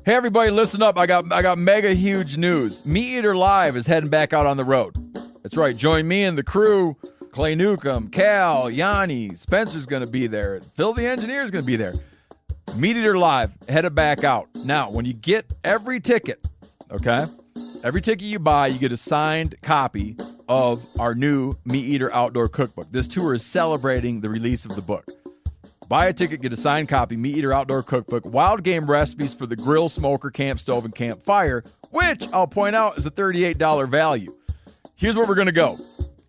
Hey everybody, listen up. I got mega huge news. Meat Eater Live is heading back out on the road. That's right. Join me and the crew. Clay Newcomb, Cal, Yanni, Spencer's going to be there. Phil the Engineer's going to be there. Meat Eater Live headed back out. Now, when you get every ticket, okay, every ticket you buy, you get a signed copy of our new Meat Eater Outdoor Cookbook. This tour is celebrating the release of the book. Buy a ticket, get a signed copy, Meat Eater Outdoor Cookbook, wild game recipes for the grill, smoker, camp stove, and campfire, which I'll point out is a $38 value. Here's where we're going to go.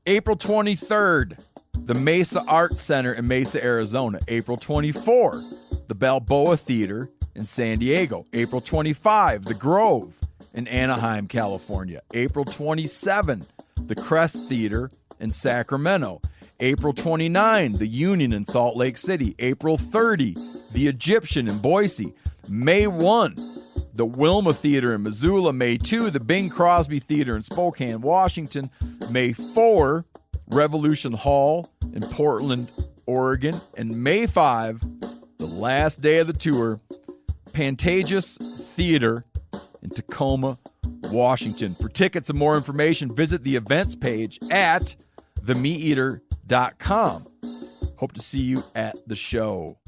April 23rd, the Mesa Arts Center in Mesa, Arizona. April 24, the Balboa Theater in San Diego. April 25, the Grove in Anaheim, California. April 27, the Crest Theater in Sacramento. April 29, the Union in Salt Lake City. April 30, the Egyptian in Boise. May 1, the Wilma Theater in Missoula. May 2, the Bing Crosby Theater in Spokane, Washington. May 4, Revolution Hall in Portland, Oregon. And May 5, the last day of the tour, Pantages Theater in Tacoma, Washington. For tickets and more information, visit the events page at themeateater.com. Hope to see you at the show.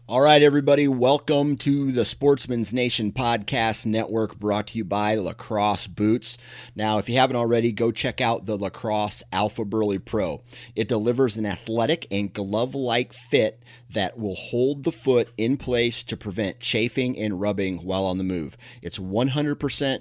All right, everybody, welcome to the Sportsman's Nation Podcast Network, brought to you by Lacrosse Boots. Now, if you haven't already, go check out the Lacrosse Alpha Burley Pro. It delivers an athletic and glove-like fit that will hold the foot in place to prevent chafing and rubbing while on the move. It's 100%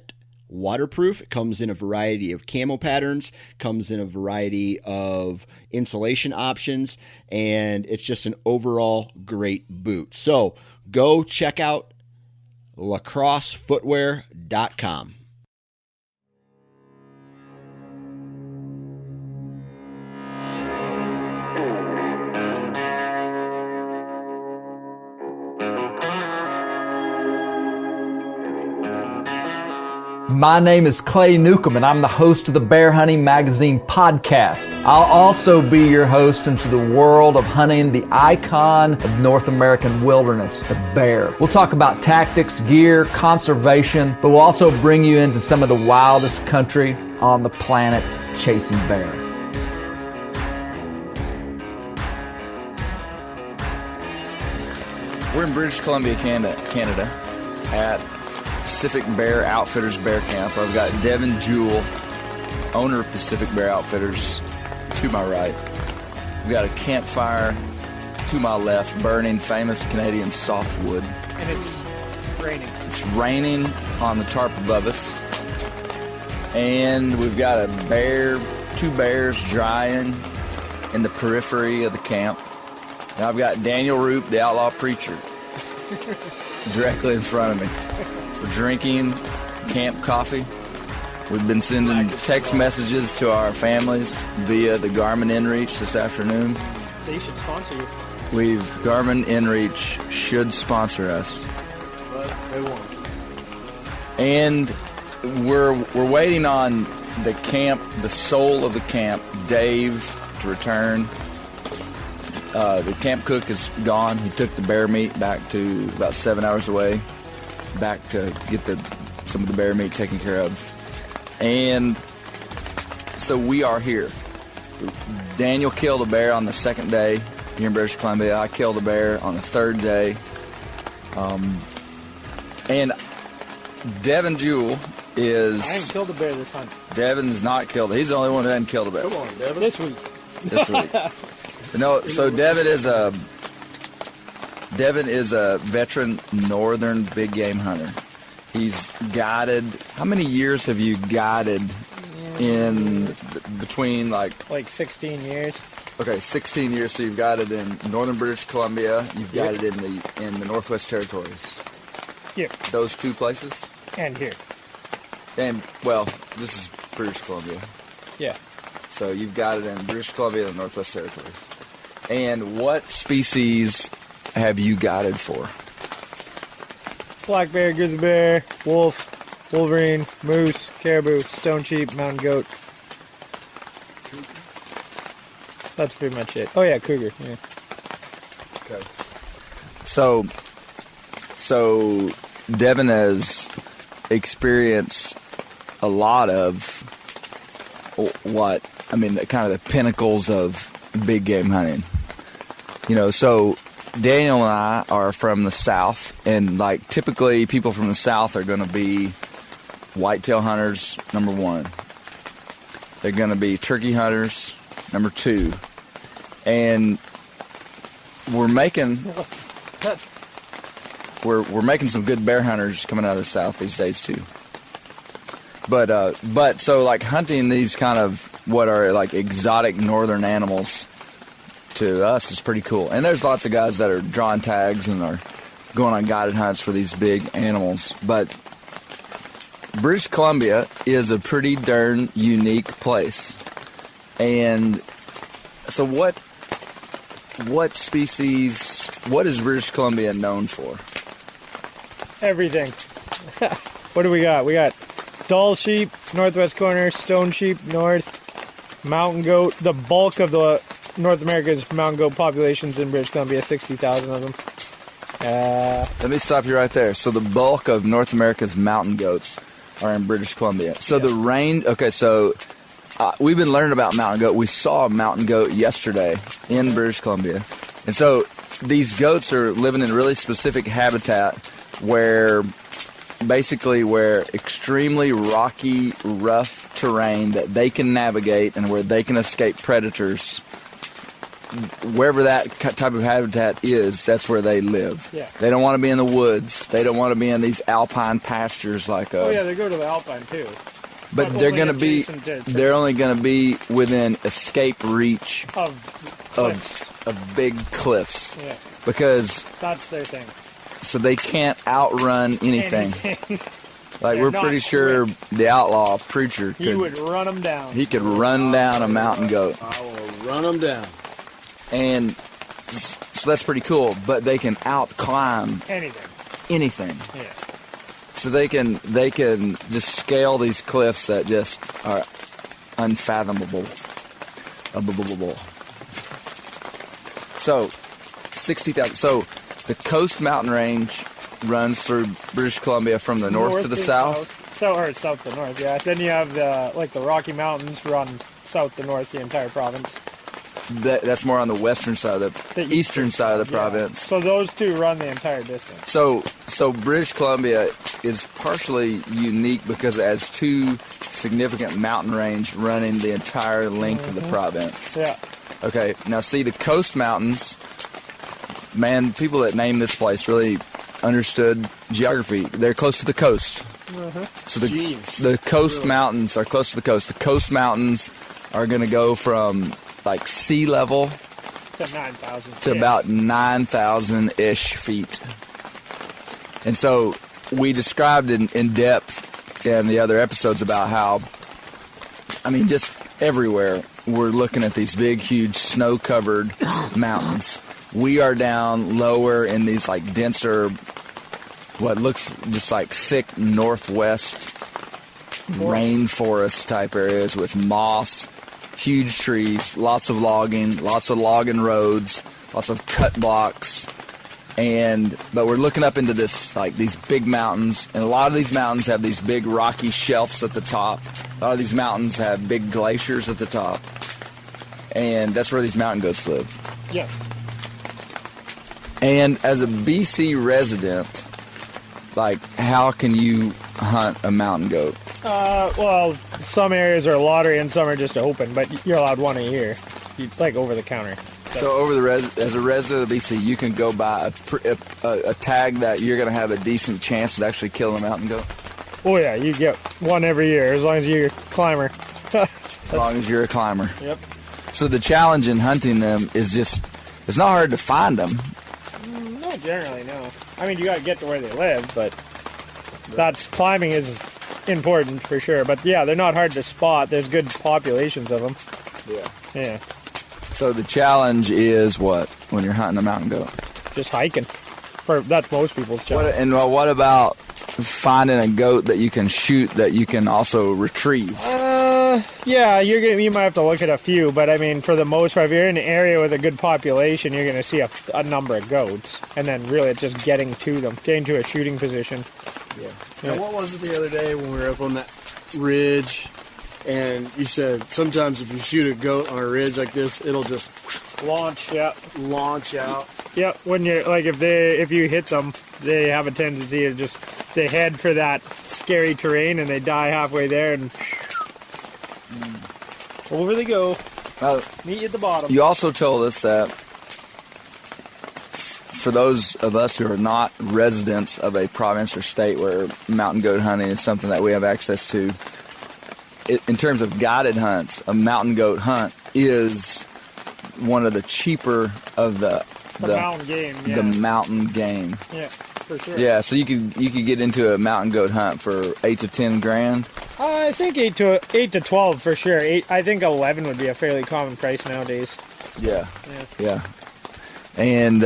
waterproof. It comes in a variety of camo patterns, comes in a variety of insulation options, and it's just an overall great boot. So go check out lacrossefootwear.com. My name is Clay Newcomb, and I'm the host of the Bear Hunting Magazine podcast. I'll also be your host into the world of hunting the icon of North American wilderness, the bear. We'll talk about tactics, gear, conservation, but we'll also bring you into some of the wildest country on the planet, chasing bear. We're in British Columbia, Canada, at Pacific Bear Outfitters Bear Camp. I've got Devin, Jewell, owner of Pacific Bear Outfitters, to my right. We've got a campfire to my left, burning famous Canadian softwood. And it's raining. It's raining on the tarp above us. And we've got two bears drying in the periphery of the camp. And I've got Daniel Rupp, the outlaw preacher, directly in front of me. We're drinking camp coffee. We've been sending text messages to our families via the Garmin InReach this afternoon. They should sponsor you. Garmin InReach should sponsor us. But they won't. And we're waiting on the camp, the soul of the camp, Dave, to return. The camp cook is gone. He took the bear meat back to about 7 hours away, back to get some of the bear meat taken care of. And so we are here. Daniel killed a bear on the second day here in British Columbia. I killed a bear on the third day. And Devin Jewell is... I haven't killed a bear this hunt. Devin's not killed. He's the only one who hasn't killed a bear. Come on, Devin. This week. No, so Devin is a veteran northern big game hunter. He's guided. How many years have you guided in between like 16 years? Okay, 16 years. So you've guided in northern British Columbia. You've guided in the Northwest Territories. Here. Those two places. And here. And well, this is British Columbia. Yeah. So you've guided in British Columbia and the Northwest Territories. And what species have you guided for? Black bear, grizzly bear, wolf, wolverine, moose, caribou, stone sheep, mountain goat. That's pretty much it. Oh yeah, cougar. Yeah. Okay. So Devin has experienced a lot of kind of the pinnacles of big game hunting. So Daniel and I are from the South, and like typically people from the South are going to be whitetail hunters, number one. They're going to be turkey hunters, number two. And we're making some good bear hunters coming out of the South these days too. But so like hunting these kind of what are like exotic northern animals to us is pretty cool. And there's lots of guys that are drawing tags and are going on guided hunts for these big animals. But British Columbia is a pretty darn unique place. And so what is British Columbia known for? Everything. What do we got? We got Doll sheep, northwest corner, stone sheep, north, mountain goat. The bulk of the North America's mountain goat populations in British Columbia, 60,000 of them. Let me stop you right there. So the bulk of North America's mountain goats are in British Columbia. So the range, okay, so we've been learning about mountain goat. We saw a mountain goat yesterday in British Columbia. And so these goats are living in really specific habitat where extremely rocky, rough terrain that they can navigate and where they can escape predators. Wherever that type of habitat is, that's where they live. Yeah. They don't want to be in the woods. They don't want to be in these alpine pastures like Oh yeah, they go to the alpine too. But they're going to be, they're only going to be within escape reach of big cliffs. Yeah. Because that's their thing. So they can't outrun anything. Like we're pretty sure the outlaw preacher could. He would run them down. He could run down a mountain goat. I will run them down. And so that's pretty cool. But they can out-climb anything. Yeah. So they can just scale these cliffs that just are unfathomable. So 60,000. So the Coast Mountain Range runs through British Columbia from the north to the south. South to north, yeah. Then you have the Rocky Mountains run south to north the entire province. That's more on the western side of the eastern side of the province. So those two run the entire distance. So British Columbia is partially unique because it has two significant mountain range running the entire length of the province. Yeah. Okay, now see the Coast Mountains, man, people that named this place really understood geography. They're close to the coast. So the Coast Mountains are close to the coast. The Coast Mountains are going to go from like sea level to 9,000 to about 9,000-ish feet. And so we described in depth in the other episodes about how, I mean, just everywhere we're looking at these big, huge, snow-covered mountains. We are down lower in these like denser, what looks just like thick northwest rainforest type areas with moss, huge trees, lots of logging roads, lots of cut blocks. But we're looking up into this, like these big mountains, and a lot of these mountains have these big rocky shelves at the top. A lot of these mountains have big glaciers at the top. And that's where these mountain goats live. Yes. And as a BC resident, like, how can you hunt a mountain goat? Well, some areas are lottery and some are just open, but you're allowed one a year, like over the counter. So as a resident of BC, you can go buy a tag that you're going to have a decent chance of actually killing a mountain goat? Oh yeah, you get one every year, as long as you're a climber. As long as you're a climber. Yep. So the challenge in hunting them is just, it's not hard to find them. Not generally, no. I mean, you got to get to where they live, but climbing is important for sure. But yeah, they're not hard to spot. There's good populations of them. Yeah. So the challenge is what when you're hunting a mountain goat? Just hiking. That's most people's challenge. What about finding a goat that you can shoot that you can also retrieve? Yeah, you might have to look at a few, but I mean, for the most part, if you're in an area with a good population, you're going to see a number of goats, and then really it's just getting to them, getting to a shooting position. Yeah. Yeah. Now, what was it the other day when we were up on that ridge, and you said sometimes if you shoot a goat on a ridge like this, it'll just Launch, yeah. launch out. Yep, when you're like if you hit them, they have a tendency to they head for that scary terrain and they die halfway there and over they go. Meet you at the bottom. You also told us that for those of us who are not residents of a province or state where mountain goat hunting is something that we have access to, in terms of guided hunts, a mountain goat hunt is one of the cheaper of the mountain game. Yeah. The mountain game. Yeah, for sure. Yeah, so you could get into a mountain goat hunt for $8 to $10,000. I think 8 to 12 for sure. I think 11 would be a fairly common price nowadays. Yeah. And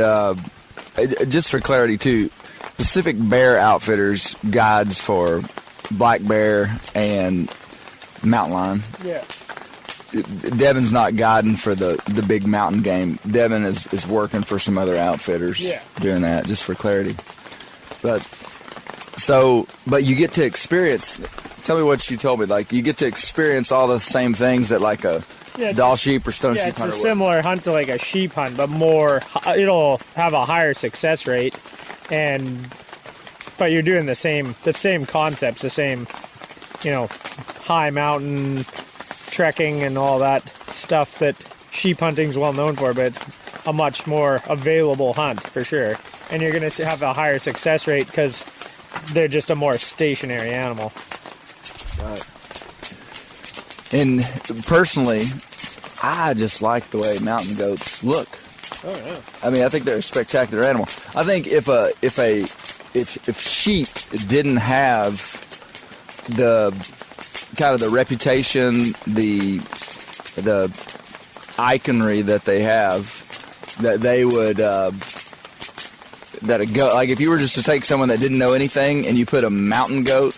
just for clarity too, Pacific Bear Outfitters guides for black bear and mountain lion. Yeah. Devin's not guiding for the big mountain game. Devin is working for some other outfitters doing that, just for clarity. But you get to experience, tell me what you told me, like you get to experience all the same things that like a doll sheep or stone sheep hunter it's a similar hunt to like a sheep hunt, but it'll have a higher success rate, but you're doing the same concepts, the same, high mountain trekking and all that stuff that sheep hunting's well known for, but it's a much more available hunt for sure. And you're going to have a higher success rate because they're just a more stationary animal. Right. And personally, I just like the way mountain goats look. Oh yeah. I mean, I think they're a spectacular animal. I think if sheep didn't have the kind of the reputation, the iconry that they have, that they would that a goat, like if you were just to take someone that didn't know anything and you put a mountain goat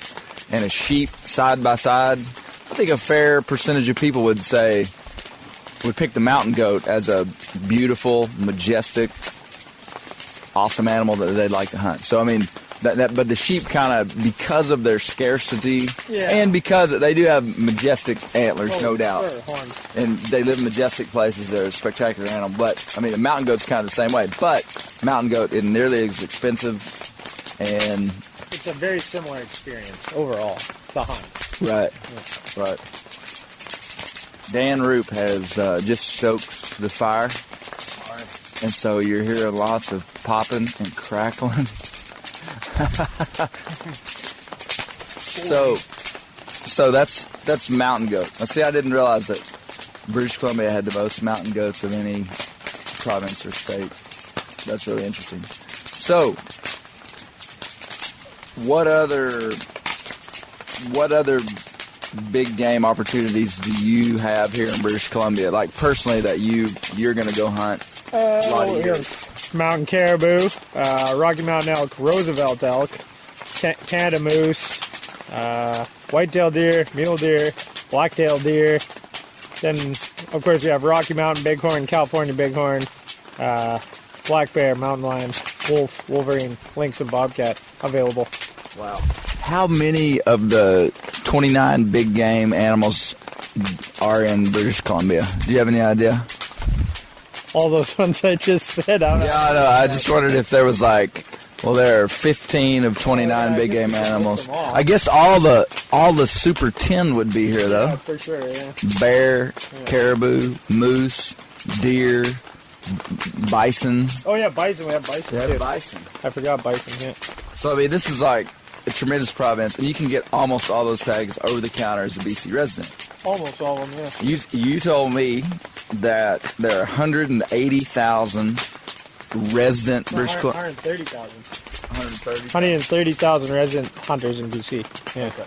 and a sheep side by side, I think a fair percentage of people would pick the mountain goat as a beautiful, majestic, awesome animal that they'd like to hunt. So I mean, but the sheep kind of, because of their scarcity, and because they do have majestic antlers, no doubt, and they live in majestic places, they're a spectacular animal. But I mean, the mountain goat's kind of the same way. But mountain goat isn't nearly as expensive, and it's a very similar experience overall. The hunt, right? Dan Rupp has just stoked the fire, and so you're hearing lots of popping and crackling. So that's mountain goat. Now, see, I didn't realize that British Columbia had the most mountain goats of any province or state. That's really interesting. So, what other big game opportunities do you have here in British Columbia? Like personally, that you're going to go hunt a lot of years. Mountain caribou, Rocky Mountain elk, Roosevelt elk, Canada moose, white-tailed deer, mule deer, black-tailed deer. Then, of course, we have Rocky Mountain bighorn, California bighorn, black bear, mountain lion, wolf, wolverine, lynx, and bobcat available. Wow. How many of the 29 big game animals are in British Columbia? Do you have any idea? All those ones I just said. I know. I just wondered if there was there are 15 of 29 big game animals. I guess all the Super 10 would be here though. Yeah, for sure, yeah. Bear, caribou, moose, deer, bison. Oh yeah, bison. We have bison too. Bison. I forgot bison, yeah. So I mean, this is like a tremendous province, and you can get almost all those tags over the counter as a BC resident. Almost all of them, yeah. You told me that there are 180,000 resident British Columbia. 130,000. 130,000 resident hunters in BC. Yeah. Okay.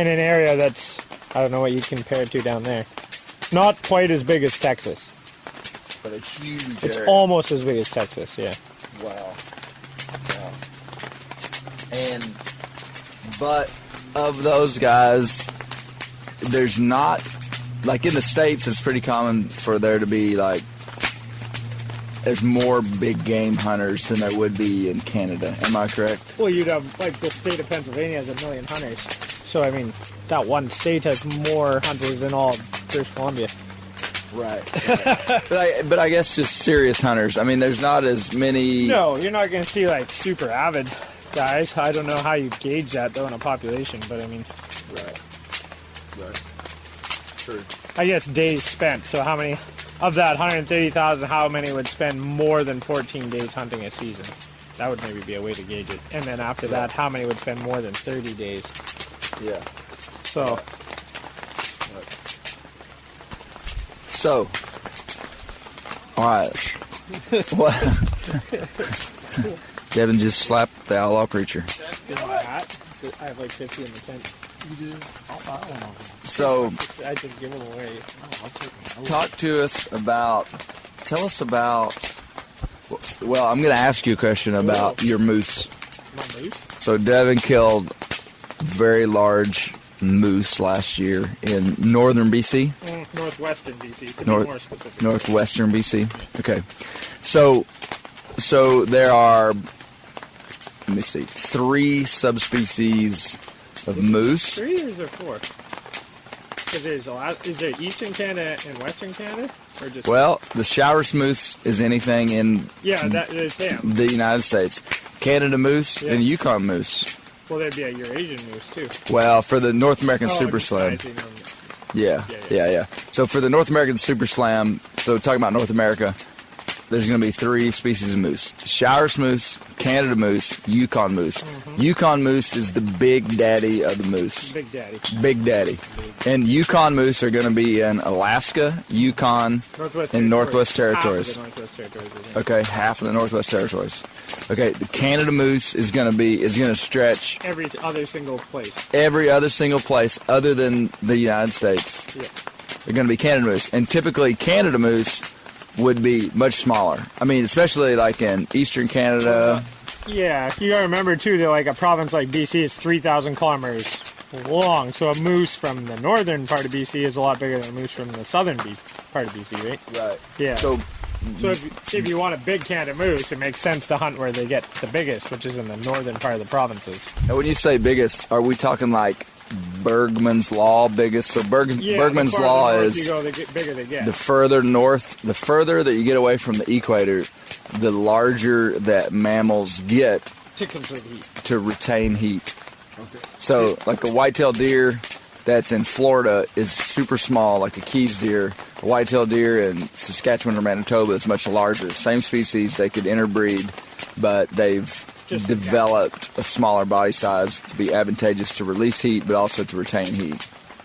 In an area that's, I don't know what you compare it to down there. Not quite as big as Texas. But a huge It's area. almost as big as Texas, yeah. Wow. But of those guys, there's not, like in the States, it's pretty common for there to be like there's more big game hunters than there would be in Canada. Am I correct? Well, you'd have, like, the state of Pennsylvania has 1 million hunters. So, I mean, that one state has more hunters than all of British Columbia. Right. But I guess just serious hunters. I mean, there's not as many. No, you're not going to see, like, super avid guys. I don't know how you gauge that, though, in a population, but, I mean. Right. True. I guess days spent. So how many of that 130,000, how many would spend more than 14 days hunting a season? That would maybe be a way to gauge it. And then after that, how many would spend more than 30 days? Yeah. So. So. All right. What? Devin just slapped the outlaw preacher. I have like 50 in the tent. You do? I'll buy one of them. So, I just give them away. talk to us about. Tell us about. Well, I'm going to ask you a question about your moose. My moose? So, Devin killed very large moose last year in northern BC. Northwestern BC, to be North- more specific. Northwestern BC. Okay. So there are, let me see, 3 subspecies of moose. 3 or is there 4? Because there's a lot. Is there Eastern Canada and Western Canada? Or just Well, the Showers moose is anything in yeah, there's them. the United States. Canada moose Yeah. and Yukon moose. Well, there'd be a Eurasian moose too. Well, for the North American Oh, Super just Slam. nice, you know. Yeah. So for the North American Super Slam, so talking about North America, there's going to be 3 species of moose. Showers moose, Canada moose, Yukon moose. Mm-hmm. Yukon moose is the big daddy of the moose. Big Daddy. Big daddy. And Yukon moose are going to be in Alaska, Yukon, and Northwest Territories. Half of the Northwest Territories. I think. Okay, half of the Northwest Territories. Okay, the Canada moose is going to stretch Every other single place. every other single place other than the United States. Yeah. They're going to be Canada moose, and typically Canada moose would be much smaller. I mean, especially like in Eastern Canada. Yeah, you gotta remember too that like a province like BC is 3,000 kilometers long, so a moose from the northern part of BC is a lot bigger than a moose from the southern part of BC, right? Right. Yeah. So if you want a big Canada moose, it makes sense to hunt where they get the biggest, which is in the northern part of the provinces. now when you say biggest, are we talking like Bergman's Law biggest? So Bergman's the farther Law north is you go, the bigger they get. the further north, the further that you get away from the equator, the larger that mammals get to conserve heat. to retain heat. Okay. So, like a white-tailed deer that's in Florida is super small, like a Keys deer. A white-tailed deer in Saskatchewan or Manitoba is much larger. Same species, they could interbreed, but they've Just developed a smaller body size to be advantageous to release heat, but also to retain heat.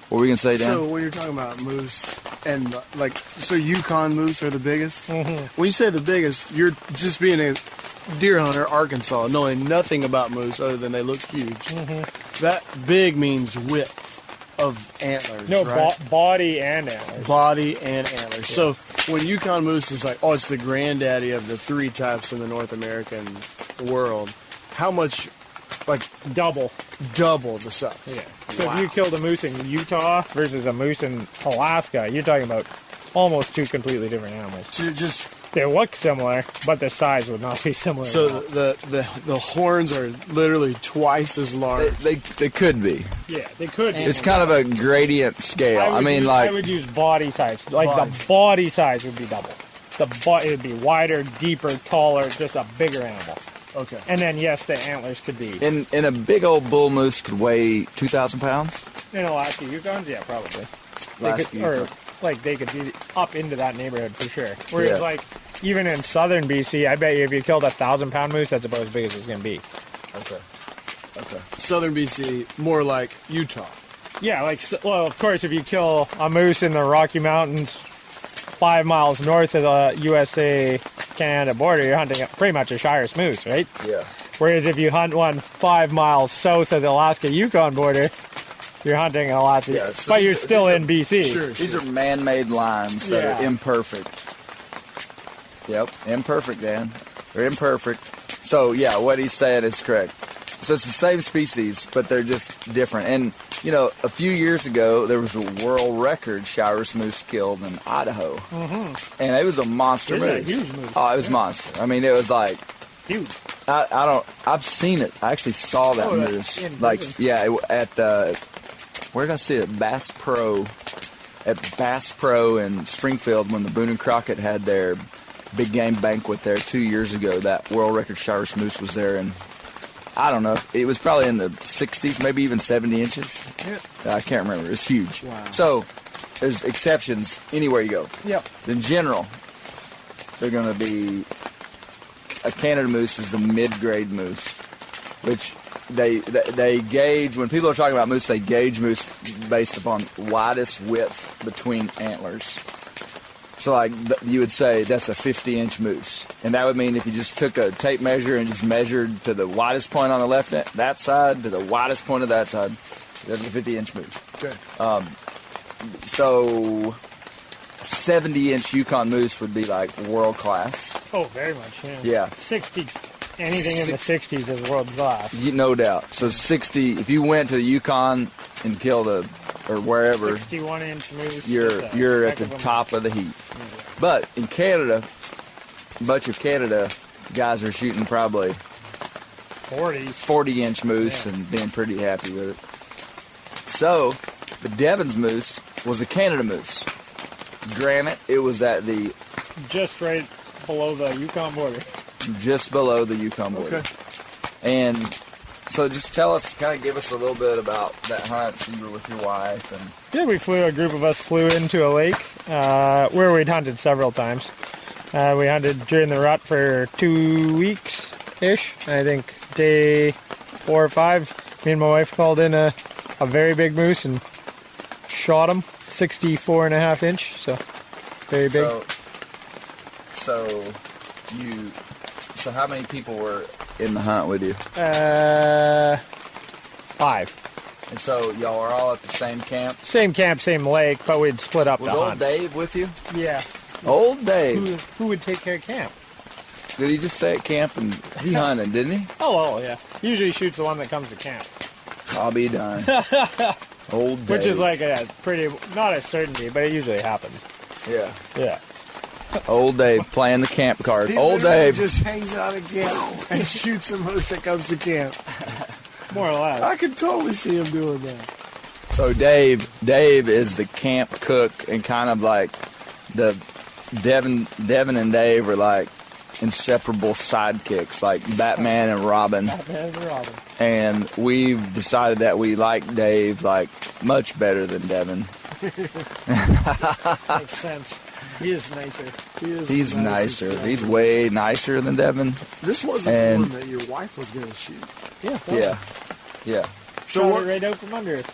What were we going to say, Dan? So when you're talking about moose and like, so Yukon moose are the biggest. Mm-hmm. When you say the biggest, you're just being a deer hunter, Arkansas, knowing nothing about moose other than they look huge. Mm-hmm. That big means width of antlers. No, right? body and antlers. Body and antlers. So when Yukon moose is like, oh, it's the granddaddy of the 3 types in the North American world. How much, like, Double. the size? Yeah. So if you killed a moose in Utah versus a moose in Alaska, you're talking about almost 2 completely different animals. So just They look similar, but the size would not be similar. so at all. the horns are literally twice as large. They could be. Yeah, they could. It's kind of a gradient scale. I would use body size. Like the body size would be double. It would be wider, deeper, taller, just a bigger animal. Okay. And then yes, the antlers could be In a big old bull moose could weigh 2,000 pounds. in Alaska Yukons. Yeah, probably. Alaska Yukon. They could be up into that neighborhood for sure. Whereas Yeah. like even in southern BC, I bet you if you killed a 1,000-pound moose, that's about as big as it's gonna be. Okay. Southern BC, more like Utah. Yeah, well, of course, if you kill a moose in the Rocky Mountains 5 miles north of the USA-Canada border, you're hunting pretty much a Shires moose, right? Yeah. Whereas if you hunt one 5 miles south of the Alaska-Yukon border, you're hunting Alaska, Yeah, so but these you're are- still in BC. Sure. These are man-made lines that Yeah. are imperfect. Yep, imperfect, Dan. They're imperfect. So, yeah, what he's saying is correct. So it's the same species, but they're just different. And, you know, a few years ago, there was a world record Shirus moose killed in Idaho. Mm-hmm. And it was a monster moose. It was a huge moose. Oh, it was monster. I mean, it was like... Huge. I've seen it. I actually saw that moose. Like, where did I see it? Bass Pro. At Bass Pro in Springfield when the Boone and Crockett had their big game banquet there 2 years ago. That world record Shirus moose was there, and I don't know. It was probably in the 60s, maybe even 70 inches. Yeah. I can't remember. It was huge. Wow. So there's exceptions anywhere you go. Yep. In general, they're going to be a Canada moose is the mid-grade moose, which they gauge, when people are talking about moose, they gauge moose based upon widest width between antlers. So like you would say that's a 50-inch moose. And that would mean if you just took a tape measure and just measured to the widest point on the left that side to the widest point of that side, that's a 50-inch moose. Okay. So 70-inch Yukon moose would be like world class. Oh, very much, yeah. Yeah. 60, anything in the 60s is world class. No doubt. So 60, if you went to the Yukon and killed or wherever, 61-inch moose. You're at the top of the heap. Yeah. But in Canada, much of Canada, guys are shooting probably 40-inch moose and being pretty happy with it. So the Devin's moose was a Canada moose. Granted, it was at the just right below the Yukon border. Just below the Yukon border. Okay. And so just tell us, kind of give us a little bit about that hunt. You were with your wife. And a group of us flew into a lake where we'd hunted several times. We hunted during the rut for 2 weeks-ish. I think day 4 or 5, me and my wife called in a very big moose and shot him, 64.5 inch, so very big. So how many people were in the hunt with you? 5. And so y'all are all at the same camp? Same camp, same lake, but we'd split up Was the old hunt. Dave with you? Yeah. Old Dave. Who would take care of camp? Did he just stay at camp and he hunted, didn't he? Oh, yeah. Usually shoots the one that comes to camp. I'll be darned. Old Dave. Which is like a pretty, not a certainty, but it usually happens. Yeah. Yeah. Old Dave playing the camp card. He Old Dave just hangs out at camp and shoots the moose that comes to camp. More or less. I could totally see him doing that. So Dave is the camp cook and kind of like the Devin and Dave are like inseparable sidekicks, like Batman and Robin. And we've decided that we like Dave like much better than Devin. Makes sense. He is nicer. He's nicer. He's way nicer than Devin. This wasn't the one that your wife was going to shoot. Yeah. So what, right out from under it.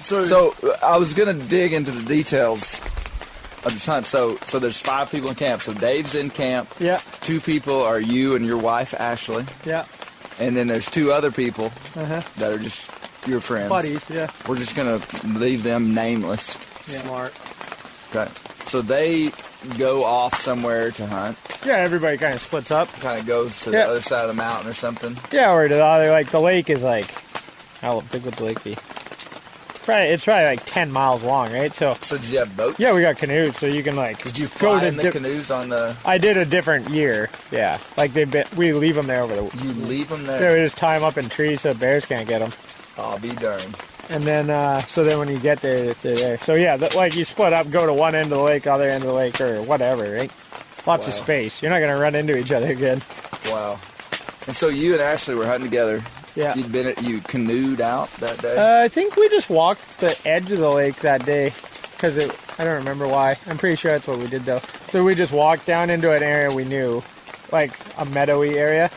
So I was going to dig into the details of this hunt. So there's 5 people in camp. So Dave's in camp. Yeah. 2 people are you and your wife, Ashley. Yeah. And then there's 2 other people that are just your friends. Buddies, yeah. We're just going to leave them nameless. Yeah. Smart. Okay. So they go off somewhere to hunt. Yeah, everybody kind of splits up. Kind of goes to the other side of the mountain or something. Yeah, or to the other, like the lake is like, how big would the lake be? It's probably like 10 miles long, right? So did you have boats? Yeah, we got canoes, so you can like Did you go fly to in the canoes on the... I did a different year, yeah. Like we leave them there over the... You leave them there? Yeah, we just tie them up in trees so bears can't get them. I'll be darned. And then, so then when you get there, they're there. So yeah, like you split up, go to one end of the lake, other end of the lake, or whatever, right? Lots of space. You're not going to run into each other again. Wow. And so you and Ashley were hunting together. Yeah. You canoed out that day? I think we just walked the edge of the lake that day, because I don't remember why. I'm pretty sure that's what we did though. So we just walked down into an area we knew, like a meadowy area.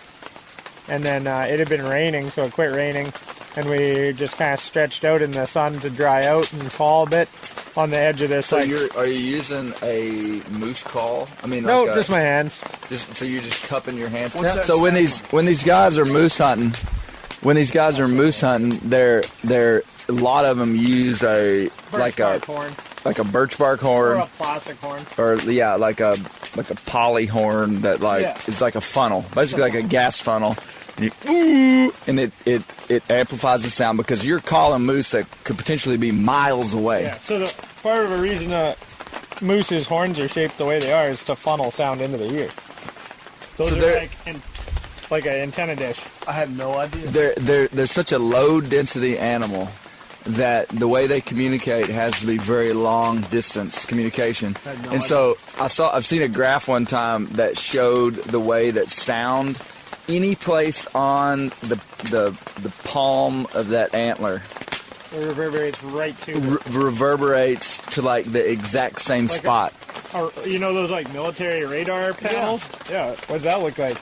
And then it had been raining, so it quit raining. And we just kind of stretched out in the sun to dry out and fall a bit on the edge of this. So are you using a moose call? I mean, no, like just my hands. So you're just cupping your hands. So when these guys are moose hunting, they're a lot of them use a horn. Like a birch bark horn, or a plastic horn, or like a poly horn that is like a funnel, basically like a gas funnel. and it amplifies the sound because you're calling moose that could potentially be miles away. Yeah. So the part of the reason moose's horns are shaped the way they are is to funnel sound into the ear. Those So are they're- like an antenna dish. I had no idea. They're such a low density animal that the way they communicate has to be very long distance communication. I had no And so I've seen a graph one time that showed the way that sound any place on the palm of that antler It reverberates right to reverberates to like the exact same Like a- spot. or, you know those like military radar panels? Yeah. What does that look like?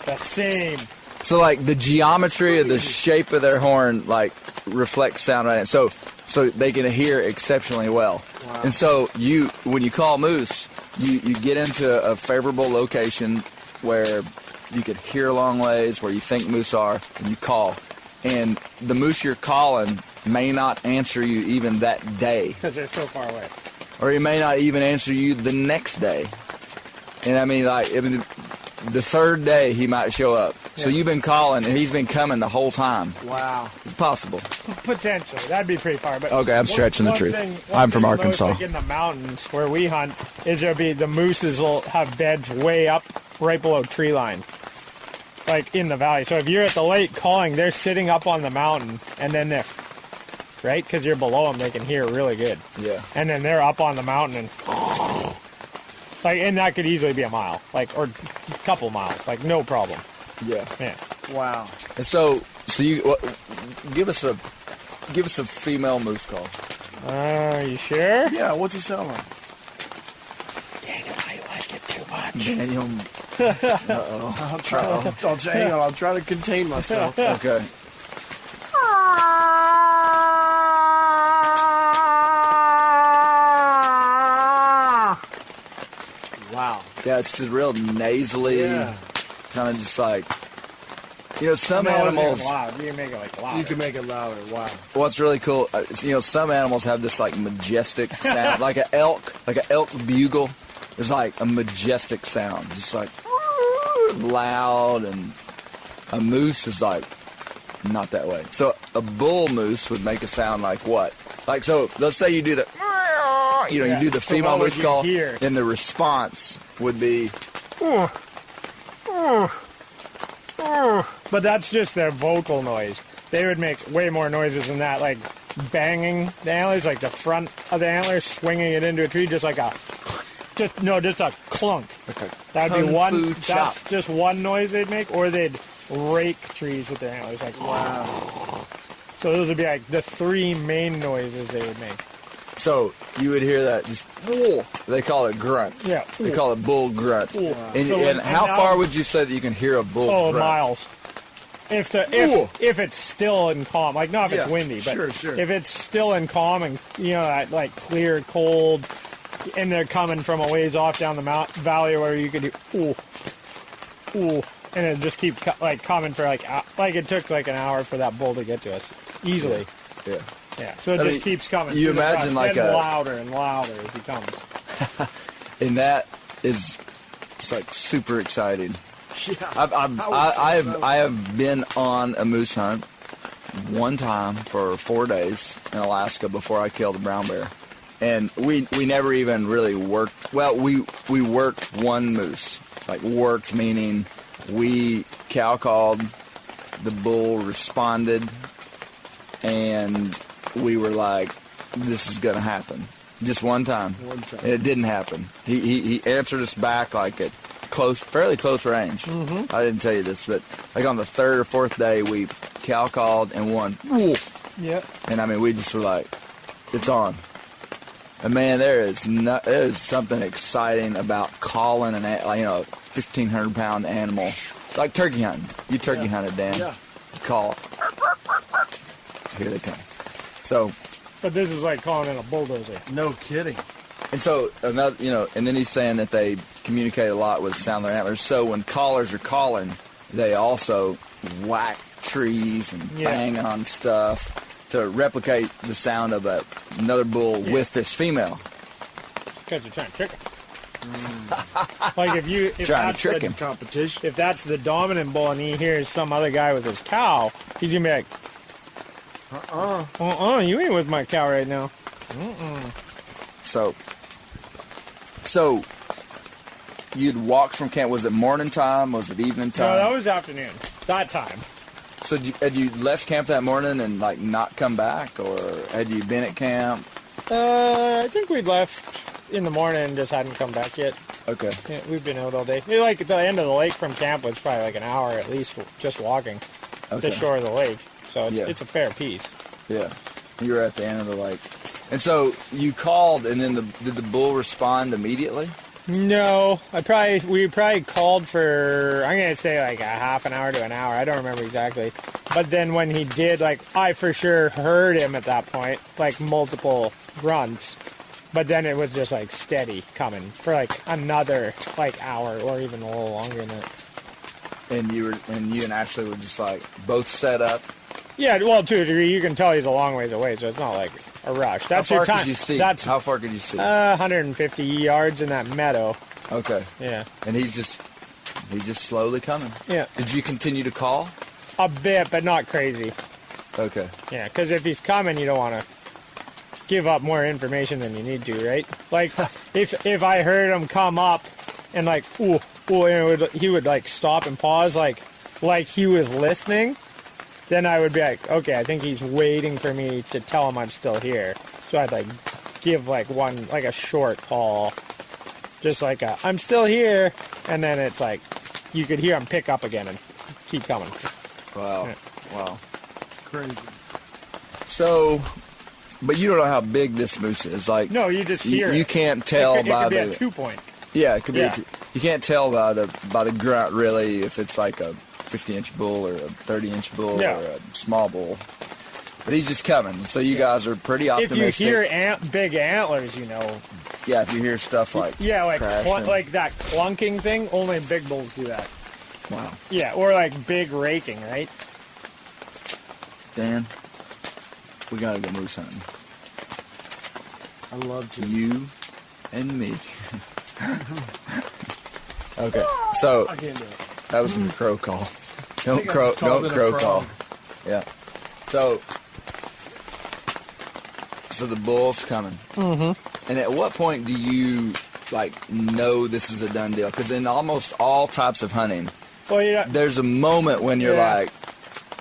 The same. So like the geometry of the shape of their horn like reflects sound right. So they can hear exceptionally well. Wow. And so when you call moose, you get into a favorable location where you could hear a long ways, where you think moose are, and you call. And the moose you're calling may not answer you even that day, Because they're so far away. or he may not even answer you the next day. And I mean, the third day he might show up. So you've been calling, and he's been coming the whole time. Wow. It's possible. Potentially. That'd be pretty far. But Okay, I'm stretching the truth. I'm from thing you'll notice, Arkansas. Like in the mountains where we hunt, is the mooses will have beds way up right below tree line. Like in the valley. So if you're at the lake calling, they're sitting up on the mountain, and then they're, right? Because you're below them, they can hear really good. Yeah. And then they're up on the mountain and and that could easily be a mile, or a couple miles, no problem. Yeah. Yeah. Wow. And so you give us a female moose call. Are you sure? Yeah, what's it sound like? Daniel, I like it too much. Daniel. I'll try. Hang on. I'll try to contain myself. Okay. Wow. Yeah, it's just real nasally, Yeah. kind of just like, some No, animals. loud. You can make it loud. You can make it louder. Wow. What's really cool, some animals have this like majestic sound, like an elk bugle is like a majestic sound, just like loud, and a moose is like not that way. So a bull moose would make a sound like what? Like, so let's say you do the, you do the So female what would moose you call, hear? and the response would be, But that's just their vocal noise. They would make way more noises than that, like banging the antlers, like the front of the antlers, swinging it into a tree, just a clunk. That'd be Kung one. fu That's chop. just one noise they'd make, or they'd rake trees with their antlers, wow. So those would be like the three main noises they would make. so you would hear that just, whoa. They call it grunt. Yeah. They call it bull grunt. Wow. And, So and when- how and now- far would you say that you can hear a bull grunt? Miles. If it's still and calm, not if it's Yeah, windy, but sure. if it's still and calm and that clear, cold, and they're coming from a ways off down the valley where you could do ooh, and it just keeps coming for it took an hour for that bull to get to us easily. Yeah. Yeah, so it I just mean, keeps coming. you through the imagine brush, like getting a- louder and louder as he comes. And that is just like super exciting. Yeah. I have been on a moose hunt one time for 4 days in Alaska before I killed a brown bear, and we never even really worked. Well, we worked one moose, worked meaning we cow called, the bull responded, and we were like, this is gonna happen. Just one time. And it didn't happen. He answered us back at fairly close range. Mm-hmm. I didn't tell you this, but on the third or fourth day, we cow called and won. Yep. And I mean, we just were like, it's on. And man, there is something exciting about calling an 1,500-pound animal, like turkey hunting. You turkey hunted, Dan. Yeah. You call. Here they come. So. But this is like calling in a bulldozer. No kidding. And so another, and then he's saying that they communicate a lot with the sound of their antlers. So when callers are calling, they also whack trees and bang on stuff to replicate the sound of another bull with this female. Because they're trying to trick him. Like if Trying to that's trick the him. Competition. if that's the dominant bull and he hears some other guy with his cow, he's gonna be like, you ain't with my cow right now. So you'd walk from camp. Was it morning time? Was it evening time? No, that was afternoon. That time. So had you left camp that morning and like not come back, or had you been at camp? I think we'd left in the morning and just hadn't come back yet. Okay. Yeah, we've been out all day. Like at the end of the lake from camp was probably like an hour at least just walking the shore of the lake. So it's a fair piece. Yeah. You were at the end of the lake. And so you called, and then did the bull respond immediately? No, we probably called for, I'm gonna say like a half an hour to an hour. I don't remember exactly. But then when he did, like I for sure heard him at that point, like multiple grunts. But then it was just like steady coming for like another like hour or even a little longer than that. And you and Ashley were just like both set up. Yeah, well, to a degree, you can tell he's a long ways away, so it's not like a rush. That's How far your time. could you see? That's How far could you see? 150 yards in that meadow. Okay. Yeah. And he's just slowly coming. Yeah. Did you continue to call? A bit, but not crazy. Okay. Yeah, because if he's coming, you don't want to give up more information than you need to, right? Like, if I heard him come up and like, ooh, and he would like stop and pause, like he was listening, then I would be like, okay, I think he's waiting for me to tell him I'm still here. So I'd like give like a short call, just like I'm still here, and then it's like you could hear him pick up again and keep coming. Wow. Yeah. Wow. Crazy. So, but you don't know how big this moose is. Like, No, you just hear you it. can't tell it by could be the a 2-point. Yeah, it could be. Yeah. You can't tell by the grunt really if it's like a 50-inch bull or a 30-inch bull Yeah. or a small bull. But he's just coming. So you guys are pretty If optimistic. you hear big antlers, you know. Yeah, if you hear stuff like crashing. like that clunking thing, only big bulls do that. Wow. Yeah, or like big raking, right? Dan, we gotta go moose hunting. I love to. You and me. Okay, so I can't do it. that was a crow call. Don't think I crow. just called Don't it a crow frog. call. Yeah. So the bull's coming. Mm-hmm. And at what point do you like know this is a done deal? Because in almost all types of hunting, Well, you know, there's a moment when you're Yeah. like,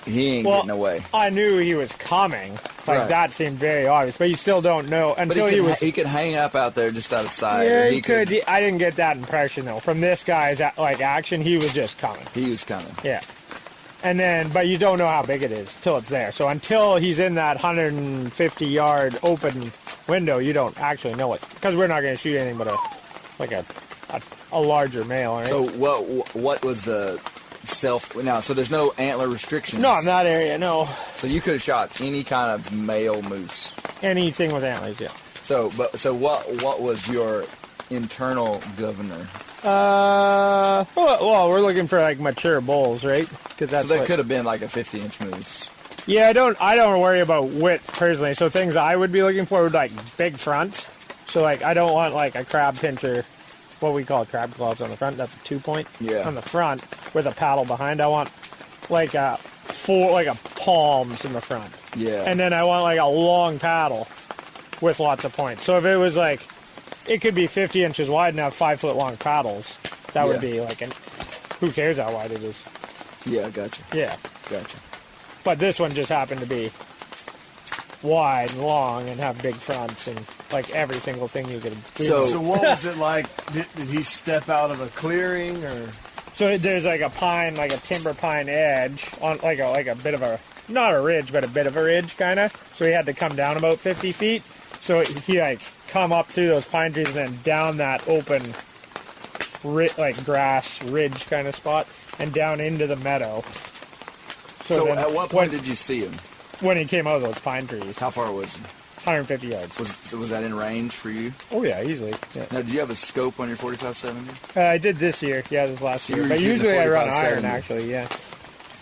he ain't getting away. I knew he was coming. Like Right. that seemed very obvious, but you still don't know But until he was. he could hang up out there just out of sight. Yeah, or he could. I didn't get that impression though. From this guy's like action, he was just coming. He was coming. Yeah. And then, but you don't know how big it is till it's there. So until he's in that 150-yard open window, you don't actually know it because we're not going to shoot anything but a larger male. Right? So what was the self now? So there's no antler restrictions. No, in that area, no. So you could have shot any kind of male moose. Anything with antlers, yeah. So what was your internal governor? Well, we're looking for like mature bulls, right? Because that's So that what- could have been like a 50-inch moose. Yeah, I don't worry about width personally. So things I would be looking for would like big fronts. So like I don't want like a crab pincher, what we call crab claws on the front. That's a 2-point. Yeah. On the front with a paddle behind. I want like a palms in the front. Yeah. And then I want like a long paddle with lots of points. So if it was like, it could be 50 inches wide and have 5-foot long paddles. That would Yeah. be like who cares how wide it is? Yeah, gotcha. Yeah. Gotcha. But this one just happened to be wide and long and have big fronts and like every single thing you could do. So what was it like? Did he step out of a clearing or? So there's like a pine, like a timber pine edge on like a bit of a, not a ridge, but a bit of a ridge kind of. So he had to come down about 50 feet. So he like come up through those pine trees and then down that open like grass ridge kind of spot and down into the meadow. So then at what point did you see him? when he came out of those pine trees, How far was he? 150 yards. Was that in range for you? Oh yeah, easily. Yeah. Now, did you have a scope on your 45-70? I did this year. Yeah, this last So you year. were But shooting usually a I run 45-70. iron actually. Yeah.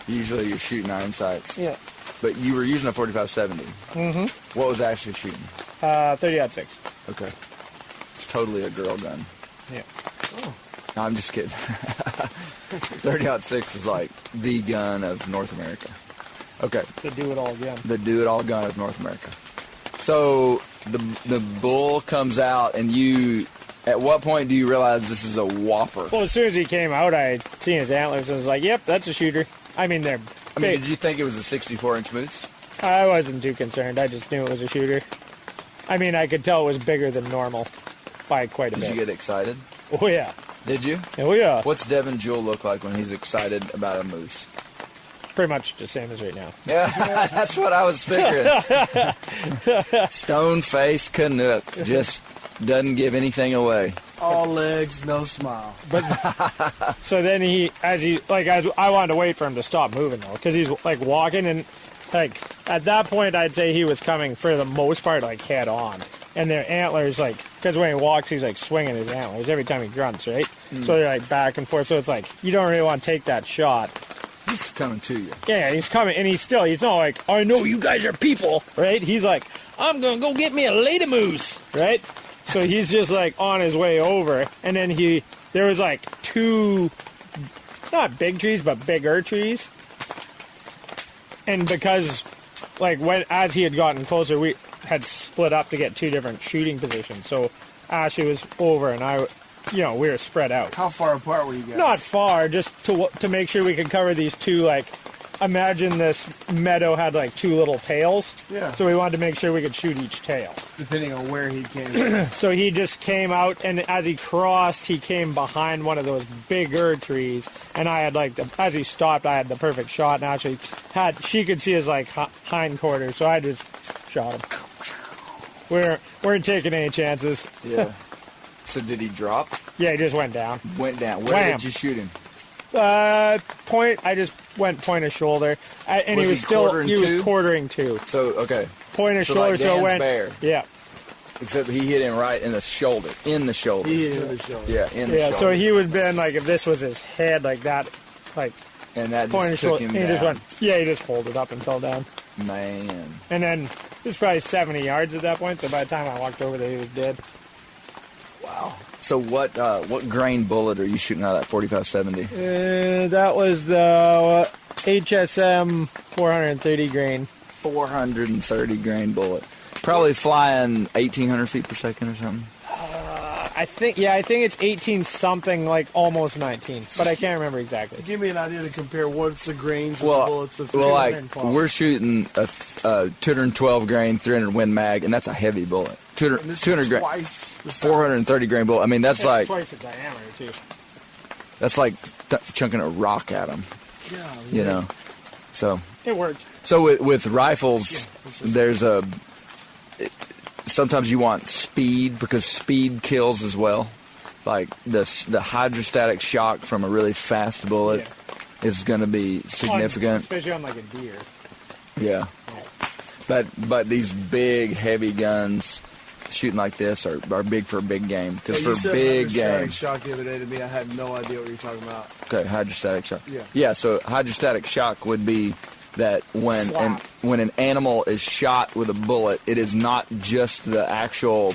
Usually you're shooting iron sights. Yeah. But you were using a 45-70. Mm-hmm. What was actually shooting? 30-06. Okay. It's totally a girl gun. Yeah. No, I'm just kidding. 30-06 is like the gun of North America. Okay. To do it all again. The do-it-all gun of North America. So the bull comes out, and you, at what point do you realize this is a whopper? Well, as soon as he came out, I seen his antlers and was like, yep, that's a shooter. I mean, they're big. Did you think it was a 64-inch moose? I wasn't too concerned. I just knew it was a shooter. I mean, I could tell it was bigger than normal by quite a bit. Did you get excited? Oh, yeah. Did you? Oh, yeah. What's Devin Jewell look like when he's excited about a moose? Pretty much the same as right now. Yeah, that's what I was figuring. Stone-faced Canuck just doesn't give anything away. All legs, no smile. But so then as I wanted to wait for him to stop moving though, because he's like walking, and like at that point I'd say he was coming for the most part like head on, and their antlers like, because when he walks he's like swinging his antlers every time he grunts, right? So they're like back and forth. So it's like you don't really want to take that shot. He's coming to you. Yeah, he's coming, and he's not like, I know you guys are people, right? He's like, I'm gonna go get me a lady moose, right? So he's just like on his way over, and then there was like two, not big trees, but bigger trees. And because, like, as he had gotten closer, we had split up to get two different shooting positions. So Ashley was over, and we were spread out. How far apart were you guys? Not far, just to make sure we could cover these two, like, imagine this meadow had like two little tails. Yeah. So we wanted to make sure we could shoot each tail. Depending on where he came from. So he just came out, and as he crossed, he came behind one of those bigger trees. And I had as he stopped, I had the perfect shot, and actually she could see his like hind quarters, so I just shot him. We weren't taking any chances. Yeah. So did he drop? Yeah, he just went down. Went down. Where Wham. did you shoot him? Point. I just went point of shoulder, and Was he was he still quartering two? He was quartering two. So, okay. Point of So shoulder, like so it Dan's went. bear. Yeah. Except he hit him right in the shoulder. In the shoulder. He hit the shoulder. Yeah, in the Yeah. shoulder. So he would have been like, if this was his head, like that, like and that point of just took shoulder. him He down. just went. Yeah, he just folded up and fell down. Man. And then it was probably 70 yards at that point. So by the time I walked over there, he was dead. Wow. So what grain bullet are you shooting out of that 45-70? That was the HSM 430 grain. 430 grain bullet. Probably flying 1,800 feet per second or something. I think it's 18 something, like almost 19, but I can't remember exactly. Give me an idea to compare what's the grains of the Well, bullets. like 312. we're shooting a 212 grain 300 Win Mag, and that's a heavy bullet. 200 grain, Twice the size. 430 grain bullet. I mean, that's It's like twice the diameter too. that's like chunking a rock at them. Yeah, You know. So It worked. with rifles, there's sometimes you want speed because speed kills as well. Like the hydrostatic shock from a really fast bullet is going to be significant. Especially on like a deer. Yeah. But these big heavy guns shooting like this are big for a big game because You for said big hydrostatic game. shock the other day to me. I had no idea what you're talking about. Okay, hydrostatic shock. Yeah. Yeah. So hydrostatic shock would be that when an animal is shot with a bullet, it is not just the actual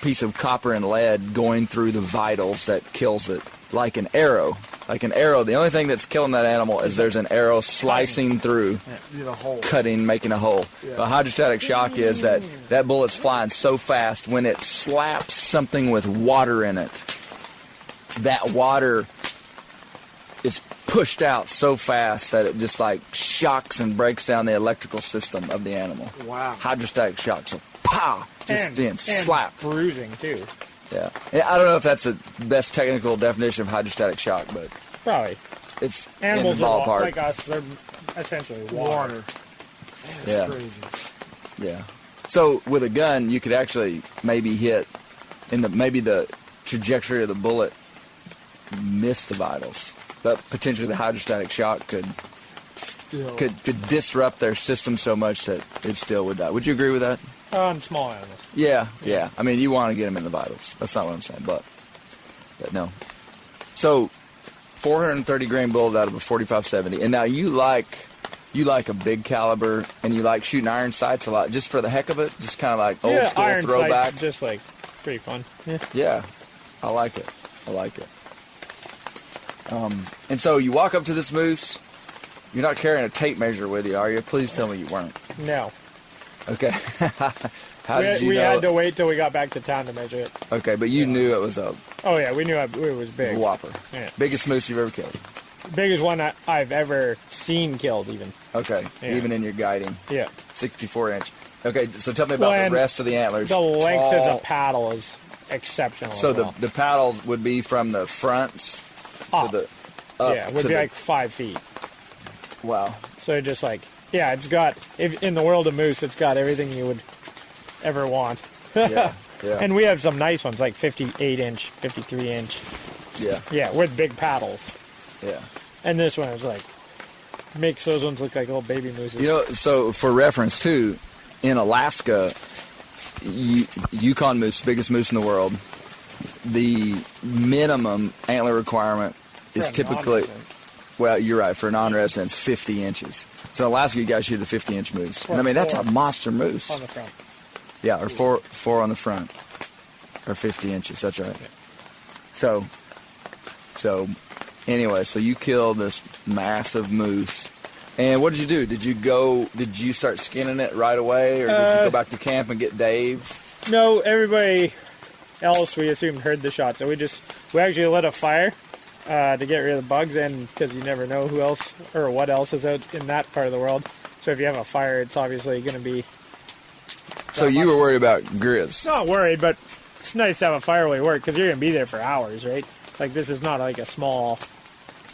piece of copper and lead going through the vitals that kills it, like an arrow. Like an arrow, the only thing that's killing that animal is there's an arrow slicing through, The hole. cutting, making a hole. Yeah. The hydrostatic shock is that bullet's flying so fast when it slaps something with water in it, that water is pushed out so fast that it just like shocks and breaks down the electrical system of the animal. Wow. Hydrostatic shock. So, pow! Just being slapped. Bruising too. Yeah. I don't know if that's the best technical definition of hydrostatic shock, but Probably. it's Animals in the are ballpark. like us. They're essentially water. Water. That's Yeah. crazy. Yeah. So with a gun, you could actually maybe hit maybe the trajectory of the bullet miss the vitals, but potentially the hydrostatic shock could disrupt their system so much that it still would die. Would you agree with that? On small animals. Yeah. I mean, you want to get them in the vitals. That's not what I'm saying, but no. So 430 grain bullet out of a 45-70, and now you like a big caliber, and you like shooting iron sights a lot, just for the heck of it, just kind of like old school iron throwback. sights, just like pretty fun. Yeah. Yeah. I like it. And so you walk up to this moose. You're not carrying a tape measure with you, are you? Please tell me you weren't. No. Okay. How did you we know? had to wait till we got back to town to measure it. Okay, but you knew it was a Oh, yeah, we knew it was big. whopper. Yeah. Biggest moose you've ever killed. Biggest one I've ever seen killed, even. Okay, Yeah. even in your guiding. Yeah. 64 inch. Okay, so tell me about Well, the rest of the antlers. The length of Tall. the paddle is exceptional. So as well. the paddle would be from the fronts Up. to the up yeah, it would to be the, like 5 feet. wow. So just like, yeah, it's got, in the world of moose, it's got everything you would ever want. Yeah, yeah, And we have some nice ones, like 58 inch, 53 inch. yeah, Yeah, with big paddles. yeah. And this one is like, makes those ones look like little baby mooses. You know, so for reference too, in Alaska, Yukon moose, biggest moose in the world, the minimum antler requirement is For a typically, non-resident. well, you're right, for a non-resident, it's 50 inches. So in Alaska, you guys shoot a 50-inch moose. And I mean, that's a monster moose. On the front. Yeah, or four on the front, or 50 inches. That's right. So anyway, so you killed this massive moose, and what did you do? Did you start skinning it right away, or did you go back to camp and get Dave? No, everybody else we assumed heard the shot, so we actually lit a fire to get rid of the bugs, and because you never know who else or what else is out in that part of the world. So if you have a fire, it's obviously going to be. So you were worried about grizz. Not worried, but it's nice to have a fire while you work because you're going to be there for hours, right? Like this is not like a small.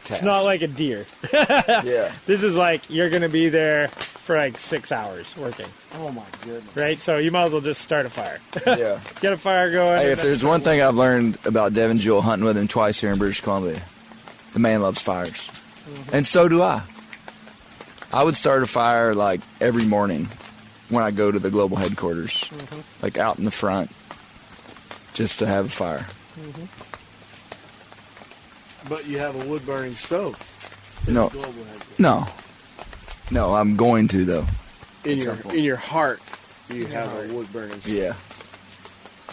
Task. It's not like a deer. Yeah. This is like you're going to be there for like 6 hours working, Oh my goodness. right? So you might as well just start a fire. Yeah. Get a fire going. Hey, and if then there's one thing I've learned about Devin Jewell hunting with him twice here in British Columbia, the man loves fires. Mm-hmm. And so do I. I would start a fire like every morning when I go to the global headquarters, Mm-hmm. like out in the front, just to have a fire. But you have a wood burning stove. No, Global headquarters. no, I'm going to though. In your heart, you have a wood burning stove. Yeah.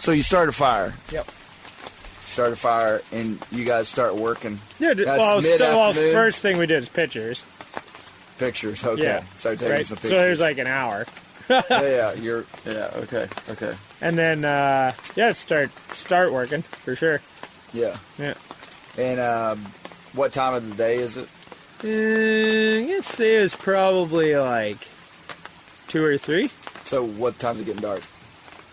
So you start a fire. Yep. Start a fire, and you guys start working. Yeah, That's mid-afternoon. first thing we did is pictures. Pictures. Okay. Yeah. Start taking Right? some So pictures. there's like an hour. yeah. Okay. And then, start working, for sure. Yeah. Yeah. And what time of the day is it? I'd say it was probably like 2 or 3. So what time's it getting dark?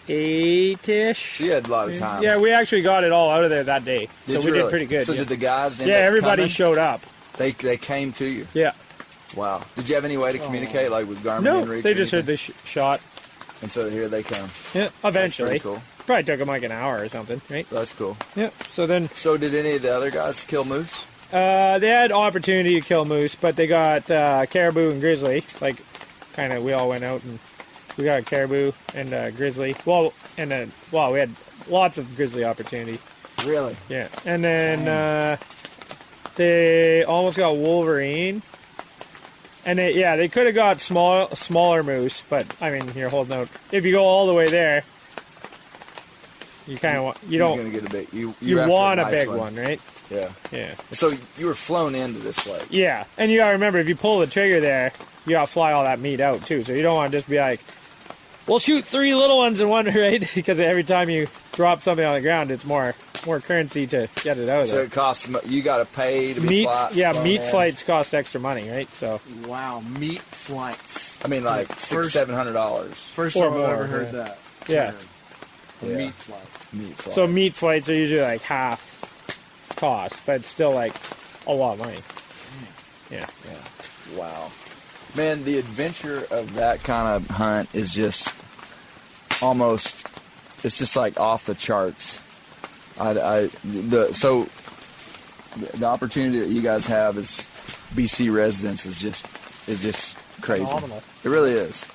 8-ish. So you had a lot of time. Yeah, we actually got it all out of there that day. Did so you we really? did pretty good. So yeah. did the guys end Yeah, up everybody coming? showed up. They came to you. Yeah. Wow. Did you have any way to communicate, like with Garmin No, and Reach? they or just heard anything? the shot. And so here they come. Yeah, eventually. That's pretty cool. Probably took them like an hour or something, right? That's cool. Yeah. So then So did any of the other guys kill moose? they had opportunity to kill moose, but they got caribou and grizzly. Like, kind of, we all went out and we got a caribou and grizzly. Well, and then, we had lots of grizzly opportunity. Really? Yeah. And then they almost got wolverine. And they could have got smaller moose, but I mean, you're holding out. If you go all the way there, you kind of want, You're gonna get a big. You want a nice big one, right? Yeah. Yeah. So you were flown into this lake. Yeah, and you gotta remember, if you pull the trigger there, you gotta fly all that meat out too. So you don't want to just be like, we'll shoot 3 little ones in one, right? Because every time you drop something on the ground, it's more currency to get it out of So there. it costs. You got to pay to be Meat, flown meat in. flights cost extra money, right? So Wow, meat flights. I mean, like First- $600-700. First Or time I've more, ever heard yeah. that. Yeah. A Yeah. meat flight. Meat flight. so meat flights are usually like half cost, but it's still like a lot of money. Yeah. Wow. Man, the adventure of that kind of hunt is just almost, it's just like off the charts. The opportunity that you guys have as BC residents is just crazy. Phenomenal. It really is.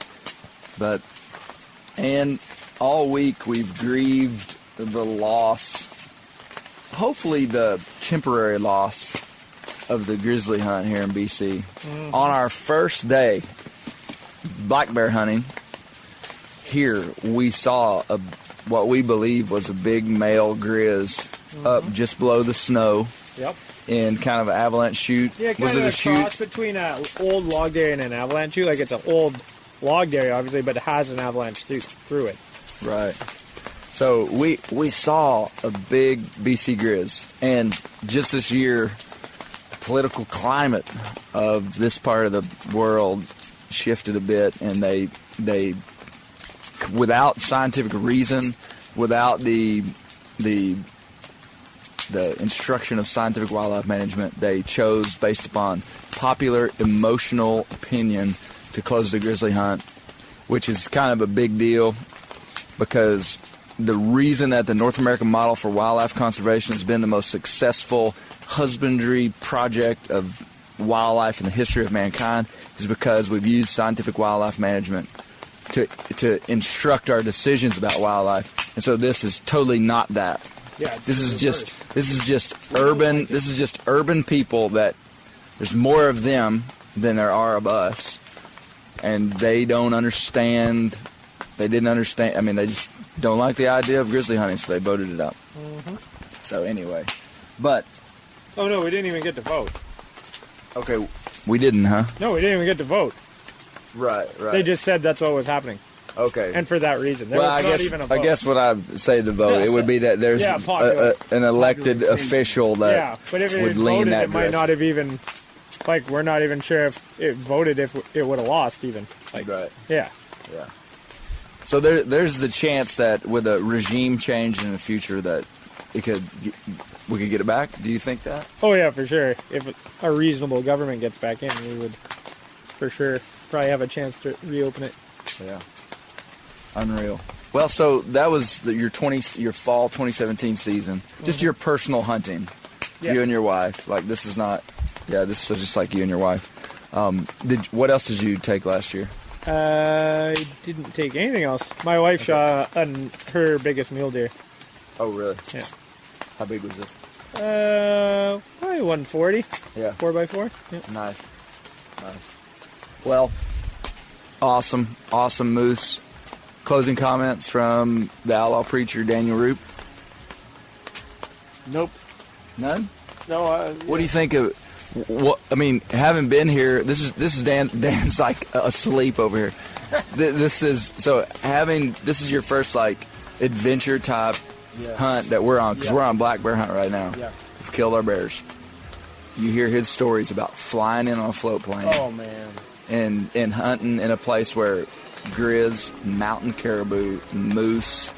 And all week we've grieved the loss, hopefully the temporary loss of the grizzly hunt here in BC. On our first day black bear hunting here, we saw what we believe was a big male grizz up just below the snow Yep. in kind of an avalanche chute. Yeah, Was kind it of a a chute? cross between an old log dairy and an avalanche chute. Like it's an old log dairy, obviously, but it has an avalanche chute through it. Right. So we saw a big BC Grizz, and just this year, the political climate of this part of the world shifted a bit, and they without scientific reason, without the instruction of scientific wildlife management, they chose, based upon popular emotional opinion, to close the grizzly hunt, which is kind of a big deal because the reason that the North American model for wildlife conservation has been the most successful husbandry project of wildlife in the history of mankind is because we've used scientific wildlife management to instruct our decisions about wildlife. And so this is totally not that. Yeah. This is just urban people that there's more of them than there are of us, and they don't understand. They didn't understand. I mean, they just don't like the idea of grizzly hunting, so they voted it up. Mm-hmm. So anyway, but Oh no, we didn't even get to vote. okay, we didn't, huh? No, we didn't even get to vote. Right. They just said that's what was happening, okay. and for that reason, there Well, was I not guess even a vote. I guess what I say the vote it would be that there's Yeah, popular. an elected official that Yeah, but if it would had lean voted, that it might direction. not have even. Like, we're not even sure if it voted if it would have lost even. Like, Right. Yeah. Yeah. So there's the chance that with a regime change in the future that we could get it back. Do you think that? Oh yeah, for sure. If a reasonable government gets back in, we would, for sure, probably have a chance to reopen it. Yeah. Unreal. Well, so that was your fall 2017 season. Just your personal hunting. Yeah. You and your wife. Like this is not. Yeah, this is just like you and your wife. What else did you take last year? I didn't take anything else. My wife shot her biggest mule deer. Oh, really? Yeah. How big was it? Probably 140. Yeah. 4x4. Yeah. Nice. Well, awesome moose. Closing comments from the outlaw preacher Daniel Rupp. Nope. None. No. What do you think of? What I mean, having been here, this is Dan's like asleep over here. This is your first like adventure type hunt that we're on because we're on black bear hunt right now. Yeah. We've killed our bears. You hear his stories about flying in on a float plane. Oh man. And hunting in a place where grizz, mountain caribou, moose.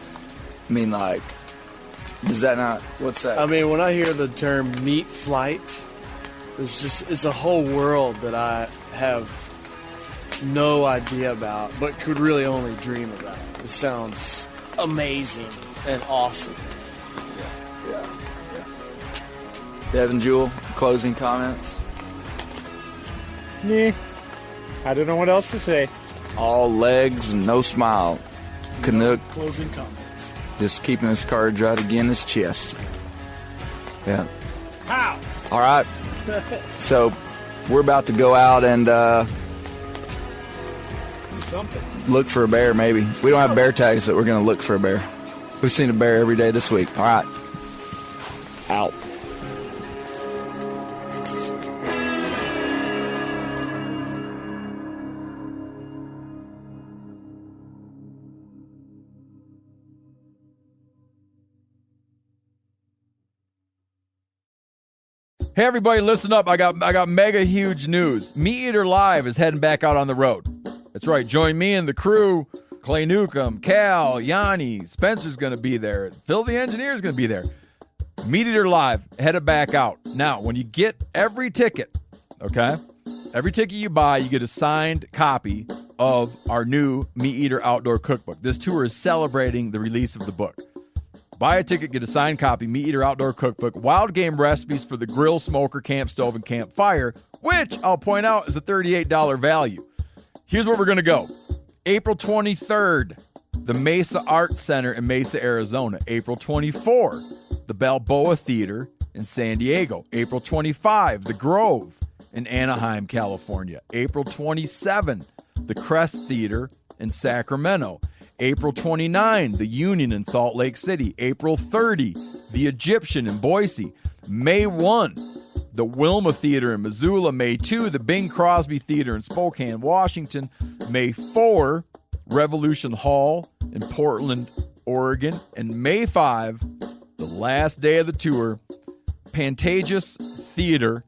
I mean, like, does that not? What's that? I mean, when I hear the term meat flight, it's a whole world that I have no idea about, but could really only dream about. It sounds amazing and awesome. Yeah. Devin, Jewell, closing comments. Nah. I don't know what else to say. All legs and no smile. Canuck Closing comments. just keeping his cards right again his chest. Yeah. How? All right. So we're about to go out and Something. look for a bear, maybe. We don't have bear tags, but we're going to look for a bear. We've seen a bear every day this week. All right. Out. Hey everybody, listen up. I got mega huge news. Meat Eater Live is heading back out on the road. That's right. Join me and the crew. Clay Newcomb, Cal, Yanni, Spencer's going to be there. Phil the engineer's going to be there. Meat Eater Live headed back out. Now, when you get every ticket, okay? Every ticket you buy, you get a signed copy of our new Meat Eater Outdoor Cookbook. This tour is celebrating the release of the book. Buy a ticket, get a signed copy, Meat Eater Outdoor Cookbook, wild game recipes for the grill, smoker, camp stove, and campfire, which I'll point out is a $38 value. Here's where we're going to go. April 23rd, the Mesa Arts Center in Mesa, Arizona. April 24, the Balboa Theater in San Diego. April 25, the Grove in Anaheim, California. April 27, the Crest Theater in Sacramento. April 29, the Union in Salt Lake City. April 30, the Egyptian in Boise. May 1, the Wilma Theater in Missoula. May 2, the Bing Crosby Theater in Spokane, Washington. May 4, Revolution Hall in Portland, Oregon. And May 5, the last day of the tour, Pantages Theater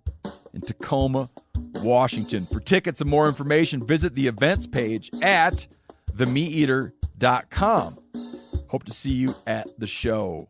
in Tacoma, Washington. For tickets and more information, visit the events page at themeateater.com. Hope to see you at the show.